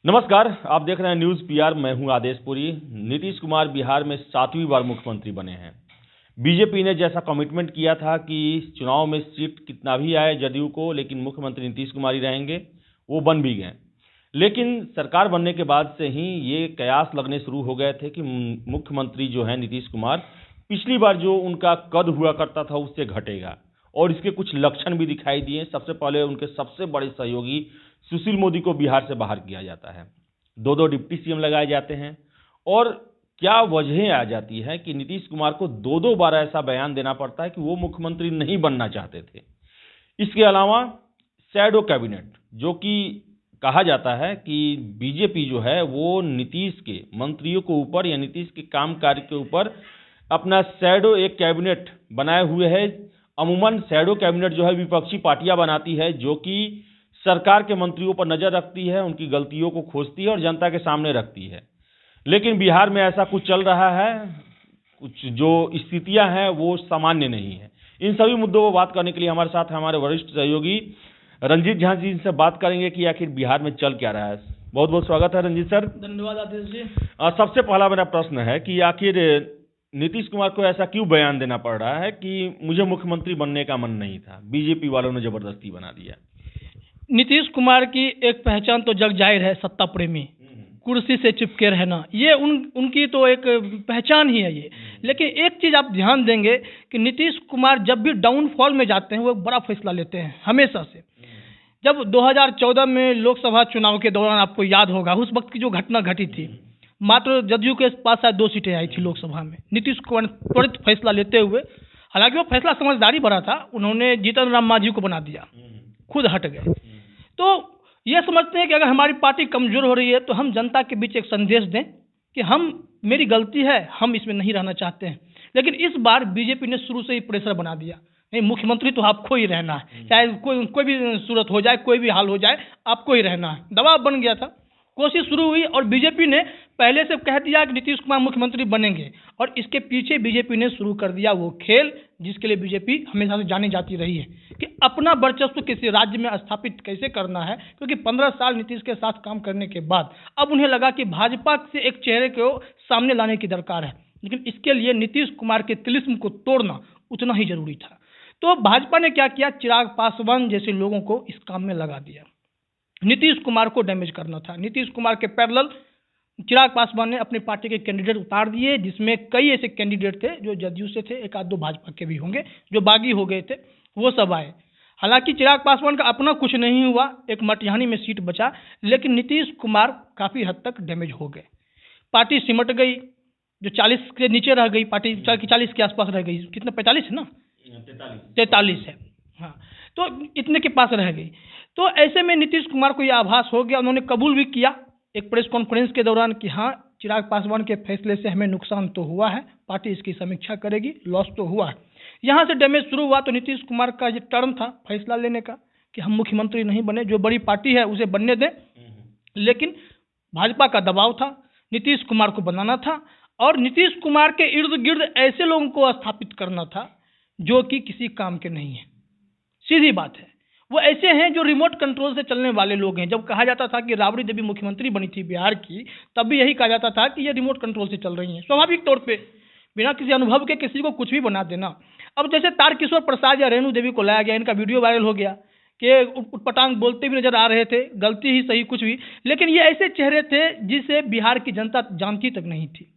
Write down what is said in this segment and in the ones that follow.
नमस्कार, आप देख रहे हैं न्यूज़ पीआर। मैं हूं आदेशपुरी। नीतीश कुमार बिहार में 7वीं बार मुख्यमंत्री बने हैं। बीजेपी ने जैसा कमिटमेंट किया था कि चुनाव में सीट कितना भी आए जदयू को, लेकिन मुख्यमंत्री नीतीश कुमार ही रहेंगे, वो बन भी गए। लेकिन सरकार बनने के बाद से ही ये कयास लगने शुरू हो गए थे कि मुख्यमंत्री जो है नीतीश कुमार, पिछली बार जो उनका कद हुआ करता था उससे घटेगा, और इसके कुछ लक्षण भी दिखाई दिए। सबसे पहले उनके सबसे बड़े सहयोगी सुशील मोदी को बिहार से बाहर किया जाता है, दो डिप्टी सीएम लगाए जाते हैं। और क्या वजह आ जाती है कि नीतीश कुमार को दो बार ऐसा बयान देना पड़ता है कि वो मुख्यमंत्री नहीं बनना चाहते थे। इसके अलावा शैडो कैबिनेट, जो कि कहा जाता है कि बीजेपी जो है वो नीतीश के मंत्रियों के ऊपर या नीतीश के काम कार्य के ऊपर अपना शैडो एक कैबिनेट बनाए हुए है। अमूमन शैडो कैबिनेट जो है विपक्षी पार्टियां बनाती है, जो कि सरकार के मंत्रियों पर नजर रखती है, उनकी गलतियों को खोजती है और जनता के सामने रखती है। लेकिन बिहार में ऐसा कुछ चल रहा है, कुछ जो स्थितियां हैं वो सामान्य नहीं है। इन सभी मुद्दों पर बात करने के लिए हमारे साथ हमारे वरिष्ठ सहयोगी रंजीत झा जी से बात करेंगे कि आखिर बिहार में चल क्या रहा है। बहुत बहुत स्वागत है रंजीत सर। धन्यवाद आदेश जी। सबसे पहला मेरा प्रश्न है कि आखिर नीतीश कुमार को ऐसा क्यों बयान देना पड़ रहा है कि मुझे मुख्यमंत्री बनने का मन नहीं था, बीजेपी वालों ने जबरदस्ती बना दिया। नीतीश कुमार की एक पहचान तो जग जाहिर है, सत्ता प्रेमी, कुर्सी से चिपके रहना, ये उनकी तो एक पहचान ही है ये। लेकिन एक चीज़ आप ध्यान देंगे कि नीतीश कुमार जब भी डाउनफॉल में जाते हैं वो एक बड़ा फैसला लेते हैं हमेशा से। जब 2014 में लोकसभा चुनाव के दौरान आपको याद होगा, उस वक्त की जो घटना घटी थी, मात्र जदयू के पास शायद 2 सीटें आई थी लोकसभा में। नीतीश कुमार त्वरित फैसला लेते हुए, हालांकि वो फैसला समझदारी भरा था, उन्होंने जीतन राम मांझी को बना दिया, खुद हट गए। तो ये समझते हैं कि अगर हमारी पार्टी कमज़ोर हो रही है तो हम जनता के बीच एक संदेश दें कि मेरी गलती है, हम इसमें नहीं रहना चाहते हैं। लेकिन इस बार बीजेपी ने शुरू से ही प्रेशर बना दिया, नहीं मुख्यमंत्री तो आपको ही रहना है, चाहे कोई भी सूरत हो जाए, कोई भी हाल हो जाए, आपको ही रहना है। दबाव बन गया था, कोशिश शुरू हुई और बीजेपी ने पहले से कह दिया कि नीतीश कुमार मुख्यमंत्री बनेंगे, और इसके पीछे बीजेपी ने शुरू कर दिया वो खेल जिसके लिए बीजेपी हमेशा से जानी जाती रही है कि अपना वर्चस्व किसी राज्य में स्थापित कैसे करना है। क्योंकि 15 साल नीतीश के साथ काम करने के बाद अब उन्हें लगा कि भाजपा से एक चेहरे को सामने लाने की दरकार है, लेकिन इसके लिए नीतीश कुमार के तिलिस्म को तोड़ना उतना ही जरूरी था। तो भाजपा ने क्या किया, चिराग पासवान जैसे लोगों को इस काम में लगा दिया। नीतीश कुमार को डैमेज करना था। नीतीश कुमार के पैरेलल चिराग पासवान ने अपनी पार्टी के कैंडिडेट उतार दिए, जिसमें कई ऐसे कैंडिडेट थे जो जदयू से थे, एक आध दो भाजपा के भी होंगे जो बागी हो गए थे, वो सब आए। हालांकि चिराग पासवान का अपना कुछ नहीं हुआ, एक मटिहानी में सीट बचा, लेकिन नीतीश कुमार काफ़ी हद तक डैमेज हो गए। पार्टी सिमट गई, जो 40 के नीचे रह गई, पार्टी 40 के आसपास रह गई। कितना 45 है ना, 43 है, हाँ, तो इतने के पास रह गई। तो ऐसे में नीतीश कुमार को यह आभास हो गया, उन्होंने कबूल भी किया एक प्रेस कॉन्फ्रेंस के दौरान कि हाँ, चिराग पासवान के फैसले से हमें नुकसान तो हुआ है, पार्टी इसकी समीक्षा करेगी, लॉस तो हुआ है। यहाँ से डैमेज शुरू हुआ। तो नीतीश कुमार का ये टर्न था फैसला लेने का कि हम मुख्यमंत्री नहीं बने, जो बड़ी पार्टी है उसे बनने दें, लेकिन भाजपा का दबाव था, नीतीश कुमार को बनाना था और नीतीश कुमार के इर्द गिर्द ऐसे लोगों को स्थापित करना था जो कि किसी काम के नहीं है। सीधी बात है, वो ऐसे हैं जो रिमोट कंट्रोल से चलने वाले लोग हैं। जब कहा जाता था कि राबड़ी देवी मुख्यमंत्री बनी थी बिहार की, तब भी यही कहा जाता था कि ये रिमोट कंट्रोल से चल रही हैं। स्वाभाविक तौर पे बिना किसी अनुभव के किसी को कुछ भी बना देना। अब जैसे तारकिशोर प्रसाद या रेणु देवी को लाया गया, इनका वीडियो वायरल हो गया कि उटपटांग बोलते भी नजर आ रहे थे, गलती ही सही कुछ भी, लेकिन ये ऐसे चेहरे थे जिसे बिहार की जनता जानती तक नहीं थी,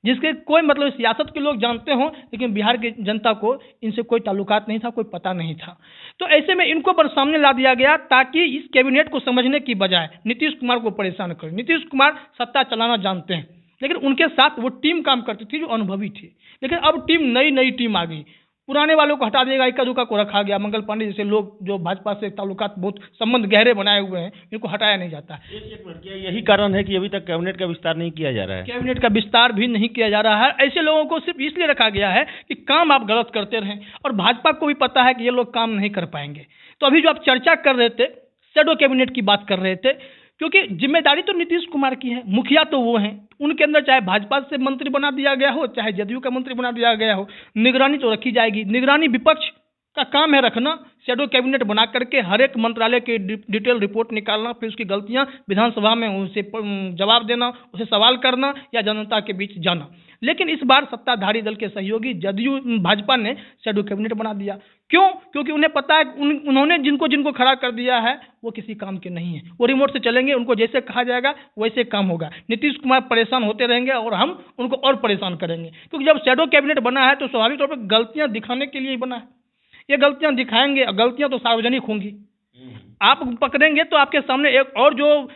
जिसके कोई मतलब सियासत के लोग जानते हों, लेकिन बिहार की जनता को इनसे कोई ताल्लुकात नहीं था, कोई पता नहीं था। तो ऐसे में इनको पर सामने ला दिया गया ताकि इस कैबिनेट को समझने की बजाय नीतीश कुमार को परेशान करें। नीतीश कुमार सत्ता चलाना जानते हैं, लेकिन उनके साथ वो टीम काम करती थी जो अनुभवी थी। लेकिन अब नई टीम आ गई, पुराने वालों को हटा देगा, इक्का दुक्का को रखा गया। मंगल पांडे जैसे लोग जो भाजपा से ताल्लुकात बहुत संबंध गहरे बनाए हुए हैं, इनको हटाया नहीं जाता। एक मिनट, क्या यही कारण है कि अभी तक कैबिनेट का विस्तार नहीं किया जा रहा है? कैबिनेट का विस्तार भी नहीं किया जा रहा है। ऐसे लोगों को सिर्फ इसलिए रखा गया है कि काम आप गलत करते रहें, और भाजपा को भी पता है कि ये लोग काम नहीं कर पाएंगे। तो अभी जो आप चर्चा कर रहे थे, शैडो कैबिनेट की बात कर रहे थे, क्योंकि जिम्मेदारी तो नीतीश कुमार की है, मुखिया तो वो हैं, उनके अंदर चाहे भाजपा से मंत्री बना दिया गया हो, चाहे जदयू का मंत्री बना दिया गया हो, निगरानी तो रखी जाएगी। निगरानी विपक्ष का काम है रखना, शैडो कैबिनेट बना करके हर एक मंत्रालय की डिटेल रिपोर्ट निकालना, फिर उसकी गलतियां विधानसभा में उसे जवाब देना, उसे सवाल करना या जनता के बीच जाना। लेकिन इस बार सत्ताधारी दल के सहयोगी जदयू भाजपा ने शैडो कैबिनेट बना दिया। क्यों? क्योंकि उन्हें पता है उन्होंने जिनको जिनको खड़ा कर दिया है वो किसी काम के नहीं है, वो रिमोट से चलेंगे, उनको जैसे कहा जाएगा वैसे काम होगा। नीतीश कुमार परेशान होते रहेंगे और हम उनको और परेशान करेंगे, क्योंकि जब शैडो कैबिनेट बना है तो स्वाभाविक तौर पर गलतियां दिखाने के लिए ही बना है। ये गलतियां दिखाएंगे और गलतियां तो सार्वजनिक होंगी। आप पकड़ेंगे तो आपके सामने एक और जो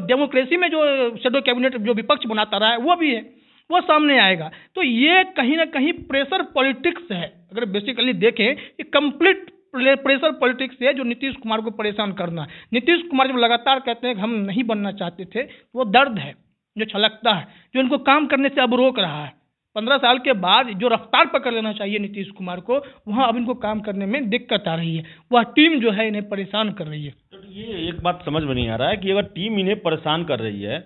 डेमोक्रेसी में जो शैडो कैबिनेट जो विपक्ष बनाता रहा है वो भी है, वो सामने आएगा। तो ये कहीं ना कहीं प्रेशर पॉलिटिक्स है। अगर बेसिकली देखें ये कंप्लीट प्रेशर पॉलिटिक्स है जो नीतीश कुमार को परेशान करना है। नीतीश कुमार जब लगातार कहते हैं कि हम नहीं बनना चाहते थे, तो वो दर्द है जो छलकता है, जो इनको काम करने से अब रोक रहा है। 15 साल के बाद जो रफ्तार पकड़ लेना चाहिए नीतीश कुमार को, वहाँ अब इनको काम करने में दिक्कत आ रही है। वह टीम जो है इन्हें परेशान कर रही है। तो ये एक बात समझ में नहीं आ रहा है कि अगर टीम इन्हें परेशान कर रही है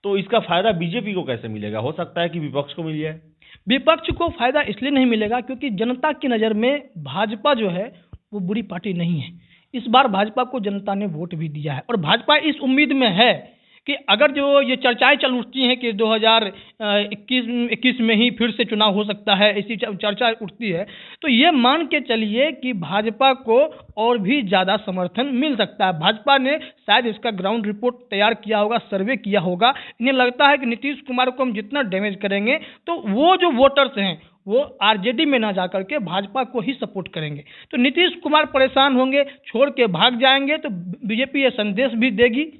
तो इसका फायदा बीजेपी को कैसे मिलेगा? हो सकता है कि विपक्ष को मिल जाए। विपक्ष को फायदा इसलिए नहीं मिलेगा क्योंकि जनता की नज़र में भाजपा जो है वो बुरी पार्टी नहीं है। इस बार भाजपा को जनता ने वोट भी दिया है और भाजपा इस उम्मीद में है कि अगर जो ये चर्चाएं चल उठती हैं कि 2021 में ही फिर से चुनाव हो सकता है, ऐसी चर्चा उठती है, तो ये मान के चलिए कि भाजपा को और भी ज़्यादा समर्थन मिल सकता है। भाजपा ने शायद इसका ग्राउंड रिपोर्ट तैयार किया होगा, सर्वे किया होगा। इन्हें लगता है कि नीतीश कुमार को हम जितना डैमेज करेंगे तो वो जो वोटर्स हैं वो आरजेडी में ना जाकर के भाजपा को ही सपोर्ट करेंगे। तो नीतीश कुमार परेशान होंगे, छोड़ के भाग जाएंगे, तो बीजेपी ये संदेश भी देगी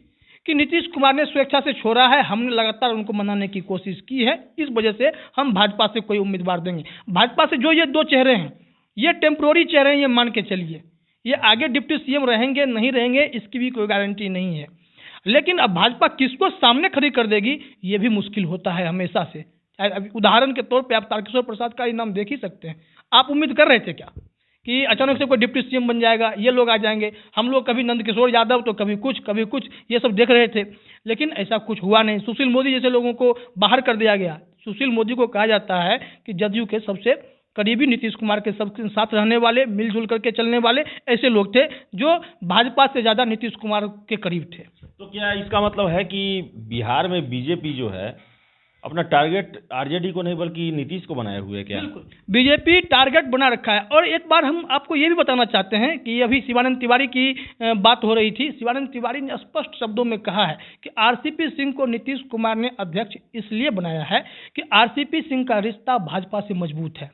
कि नीतीश कुमार ने स्वेच्छा से छोड़ा है, हमने लगातार उनको मनाने की कोशिश की है, इस वजह से हम भाजपा से कोई उम्मीदवार देंगे। भाजपा से जो ये दो चेहरे हैं ये टेम्प्रोरी चेहरे हैं, ये मान के चलिए। ये आगे डिप्टी सीएम रहेंगे नहीं रहेंगे इसकी भी कोई गारंटी नहीं है। लेकिन अब भाजपा किसको सामने खड़ी कर देगी ये भी मुश्किल होता है हमेशा से। उदाहरण के तौर पर आप तारकिशोर प्रसाद का ही नाम देख ही सकते हैं। आप उम्मीद कर रहे थे क्या कि अचानक से कोई डिप्टी सीएम बन जाएगा, ये लोग आ जाएंगे? हम लोग कभी नंदकिशोर यादव तो कभी कुछ ये सब देख रहे थे, लेकिन ऐसा कुछ हुआ नहीं। सुशील मोदी जैसे लोगों को बाहर कर दिया गया। सुशील मोदी को कहा जाता है कि जदयू के सबसे करीबी, नीतीश कुमार के सबके साथ रहने वाले, मिलजुल करके चलने वाले ऐसे लोग थे जो भाजपा से ज़्यादा नीतीश कुमार के करीब थे। तो क्या इसका मतलब है कि बिहार में बीजेपी जो है अपना टारगेट आरजेडी को नहीं बल्कि नीतीश को बनाए हुए? क्या बिल्कुल बीजेपी टारगेट बना रखा है। और एक बार हम आपको ये भी बताना चाहते हैं कि अभी शिवानंद तिवारी की बात हो रही थी। शिवानंद तिवारी ने स्पष्ट शब्दों में कहा है कि आरसीपी सिंह को नीतीश कुमार ने अध्यक्ष इसलिए बनाया है कि आरसीपी सिंह का रिश्ता भाजपा से मजबूत है।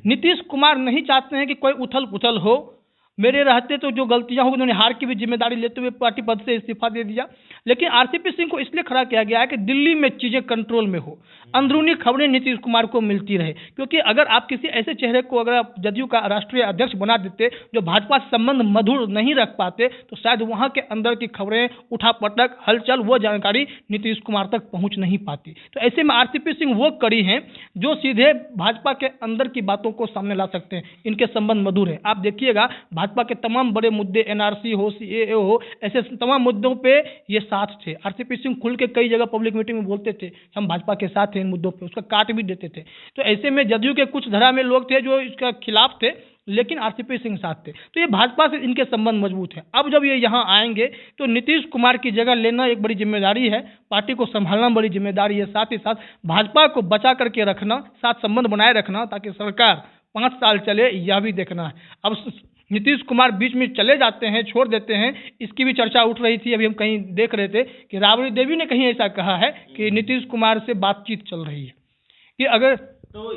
नीतीश कुमार नहीं चाहते हैं कि कोई उथल पुथल हो। मेरे रहते तो जो गलतियां होगी, उन्होंने हार की भी जिम्मेदारी लेते हुए पार्टी पद से इस्तीफा दे दिया। लेकिन आरसीपी सिंह को इसलिए खड़ा किया गया है कि दिल्ली में चीजें कंट्रोल में हो, अंदरूनी खबरें नीतीश कुमार को मिलती रहे। क्योंकि अगर आप किसी ऐसे चेहरे को अगर आप जदयू का राष्ट्रीय अध्यक्ष बना देते जो भाजपा से संबंध मधुर नहीं रख पाते, तो शायद वहां के अंदर की खबरें, उठापटक, हलचल, वो जानकारी नीतीश कुमार तक पहुंच नहीं पाती। तो ऐसे में आरसीपी सिंह वो कड़ी हैं जो सीधे भाजपा के अंदर की बातों को सामने ला सकते हैं। इनके संबंध मधुर है। आप देखिएगा भाजपा के तमाम बड़े मुद्दे, एनआरसी हो, सीएए हो, ऐसे तमाम मुद्दों पे ये साथ थे। आरसीपी सिंह खुल के कई जगह पब्लिक मीटिंग में बोलते थे हम भाजपा के साथ हैं इन मुद्दों पे, उसका काट भी देते थे। तो ऐसे में जदयू के कुछ धड़ा में लोग थे जो इसका खिलाफ थे, लेकिन आरसीपी सिंह साथ थे। तो ये भाजपा से इनके संबंध मजबूत है। अब जब ये यहाँ आएंगे तो नीतीश कुमार की जगह लेना एक बड़ी जिम्मेदारी है, पार्टी को संभालना बड़ी जिम्मेदारी है। साथ ही साथ भाजपा को बचा करके रखना, साथ संबंध बनाए रखना ताकि सरकार 5 साल चले, यह भी देखना है। अब नीतीश कुमार बीच में चले जाते हैं, छोड़ देते हैं, इसकी भी चर्चा उठ रही थी। अभी हम कहीं देख रहे थे कि राबड़ी देवी ने कहीं ऐसा कहा है कि नीतीश कुमार से बातचीत चल रही है कि अगर तो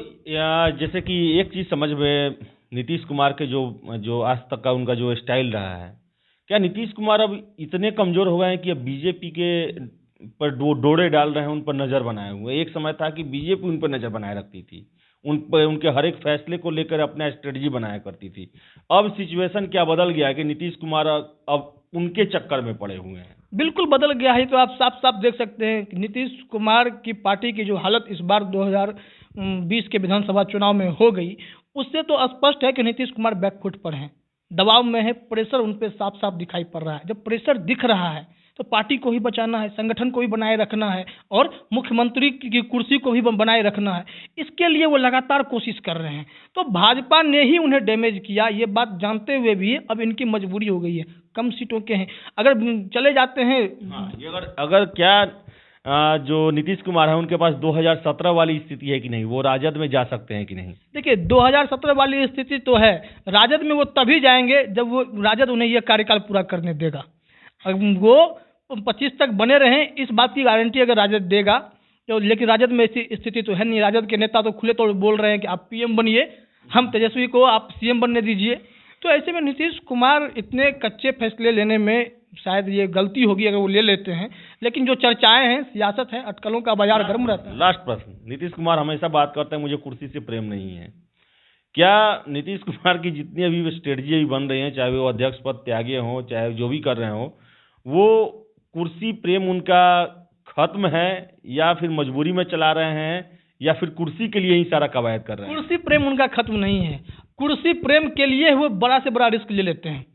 जैसे कि एक चीज़ समझ में, नीतीश कुमार के जो आज तक का उनका जो स्टाइल रहा है, क्या नीतीश कुमार अब इतने कमज़ोर हो गए हैं कि अब बीजेपी के पर डोरे डाल रहे हैं, उन पर नज़र बनाए हुए? एक समय था कि बीजेपी उन पर नज़र बनाए रखती थी, उन पर उनके हर एक फैसले को लेकर अपना स्ट्रेटजी बनाया करती थी। अब सिचुएशन क्या बदल गया कि नीतीश कुमार अब उनके चक्कर में पड़े हुए हैं? बिल्कुल बदल गया है। तो आप साफ साफ देख सकते हैं कि नीतीश कुमार की पार्टी की जो हालत इस बार 2020 के विधानसभा चुनाव में हो गई, उससे तो स्पष्ट है कि नीतीश कुमार बैकफुट पर हैं, दबाव में है, प्रेशर उन पर साफ साफ दिखाई पड़ रहा है। जब प्रेशर दिख रहा है तो पार्टी को ही बचाना है, संगठन को भी बनाए रखना है और मुख्यमंत्री की कुर्सी को भी बनाए रखना है। इसके लिए वो लगातार कोशिश कर रहे हैं। तो भाजपा ने ही उन्हें डैमेज किया, ये बात जानते हुए भी अब इनकी मजबूरी हो गई है। कम सीटों के हैं, अगर चले जाते हैं। हाँ, ये अगर क्या जो नीतीश कुमार है उनके पास 2017 वाली स्थिति है कि नहीं, वो राजद में जा सकते हैं कि नहीं? देखिए 2017 वाली स्थिति तो है, राजद में वो तभी जाएंगे जब वो राजद उन्हें ये कार्यकाल पूरा करने देगा। वो 25 तक बने रहें इस बात की गारंटी अगर राजद देगा तो, लेकिन राजद में ऐसी स्थिति तो है नहीं। राजद के नेता तो खुले तौर बोल रहे हैं कि आप पीएम बनिए, हम तेजस्वी को आप सीएम बनने दीजिए। तो ऐसे में नीतीश कुमार इतने कच्चे फैसले लेने में शायद ये गलती होगी अगर वो ले लेते हैं, लेकिन जो चर्चाएं हैं, सियासत है, अटकलों का बाजार गर्म रहता है। लास्ट प्रश्न, नीतीश कुमार हमेशा बात करते हैं मुझे कुर्सी से प्रेम नहीं है। क्या नीतीश कुमार की जितनी अभी स्ट्रेटजी अभी बन रही हैं, चाहे वो अध्यक्ष पद त्यागे हों, चाहे जो भी कर रहे हों, वो कुर्सी प्रेम उनका खत्म है या फिर मजबूरी में चला रहे हैं या फिर कुर्सी के लिए ही सारा कवायद कर रहे हैं? कुर्सी प्रेम उनका खत्म नहीं है। कुर्सी प्रेम के लिए वो बड़ा से बड़ा रिस्क ले लेते हैं।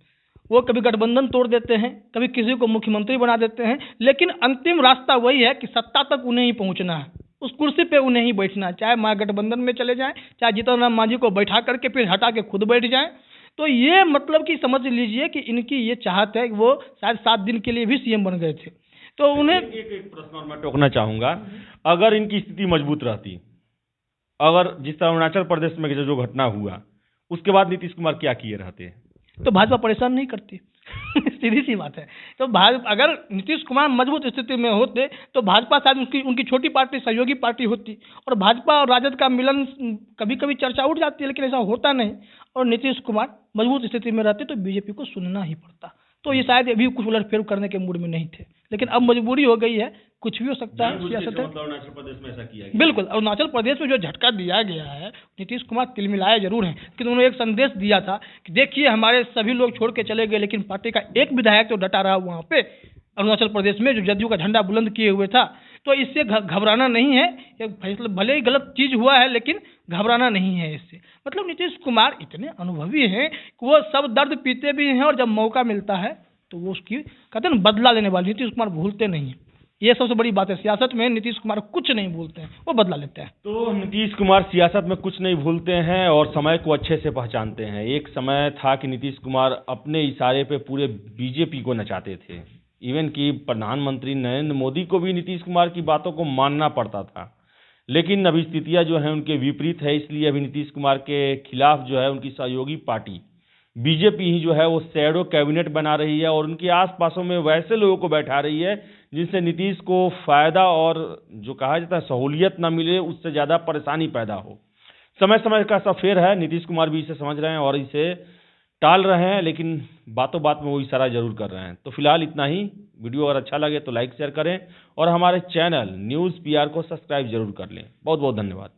वो कभी गठबंधन तोड़ देते हैं, कभी किसी को मुख्यमंत्री बना देते हैं, लेकिन अंतिम रास्ता वही है कि सत्ता तक उन्हें ही पहुंचना है, उस कुर्सी पे उन्हें ही बैठना है। चाहे महागठबंधन में चले जाएं, चाहे जीतन राम मांझी को बैठा करके फिर हटा के खुद बैठ जाएं। तो ये मतलब कि समझ लीजिए कि इनकी ये चाहत है कि वो शायद 7 दिन के लिए भी सीएम बन गए थे। तो उन्हें एक प्रश्न और मैं टोकना चाहूंगा, अगर इनकी स्थिति मजबूत रहती, अगर जिस तरह अरुणाचल प्रदेश में जो घटना हुआ उसके बाद नीतीश कुमार क्या किए रहते हैं तो भाजपा परेशान नहीं करती। सीधी सी बात है। तो अगर नीतीश कुमार मजबूत स्थिति में होते तो भाजपा शायद उनकी छोटी पार्टी सहयोगी पार्टी होती और भाजपा और राजद का मिलन कभी कभी चर्चा उठ जाती है, लेकिन ऐसा होता नहीं। और नीतीश कुमार मजबूत स्थिति में रहते तो बीजेपी को सुनना ही पड़ता। तो ये शायद अभी कुछ उलटफेर करने के मूड में नहीं थे, लेकिन अब मजबूरी हो गई है, कुछ भी हो सकता है। सियासत है। अरुणाचल प्रदेश में ऐसा किया गया। बिल्कुल, अरुणाचल प्रदेश में जो झटका दिया गया है, नीतीश कुमार तिलमिलाए जरूर हैं, लेकिन उन्होंने एक संदेश दिया था कि देखिए हमारे सभी लोग छोड़ के चले गए, लेकिन पार्टी का एक विधायक तो डटा रहा वहाँ पे अरुणाचल प्रदेश में, जो जदयू का झंडा बुलंद किए हुए था। तो इससे घबराना नहीं है। ये फैसला भले ही गलत चीज़ हुआ है, लेकिन घबराना नहीं है इससे। मतलब नीतीश कुमार इतने अनुभवी हैं कि वो सब दर्द पीते भी हैं और जब मौका मिलता है तो वो उसकी कहते हैं बदला लेने वाले। नीतीश कुमार भूलते नहीं हैं, ये सबसे बड़ी बात है। सियासत में नीतीश कुमार कुछ नहीं भूलते हैं, वो बदला लेते हैं। तो नीतीश कुमार सियासत में कुछ नहीं भूलते हैं और समय को अच्छे से पहचानते हैं। एक समय था कि नीतीश कुमार अपने इशारे पे पूरे बीजेपी को नचाते थे, इवन कि प्रधानमंत्री नरेंद्र मोदी को भी नीतीश कुमार की बातों को मानना पड़ता था। लेकिन अभी स्थितियां जो है उनके विपरीत है, इसलिए अभी नीतीश कुमार के खिलाफ जो है उनकी सहयोगी पार्टी बीजेपी ही जो है वो शैडो कैबिनेट बना रही है और उनके आस-पासों में वैसे लोगों को बैठा रही है जिनसे नीतीश को फायदा और जो कहा जाता है सहूलियत ना मिले, उससे ज़्यादा परेशानी पैदा हो। समय समय का सब फेर है, नीतीश कुमार भी इसे समझ रहे हैं और इसे टाल रहे हैं, लेकिन बातों बात में वो इशारा जरूर कर रहे हैं। तो फिलहाल इतना ही। वीडियो अगर अच्छा लगे तो लाइक शेयर करें और हमारे चैनल न्यूज़ पीआर को सब्सक्राइब जरूर कर लें। बहुत बहुत धन्यवाद।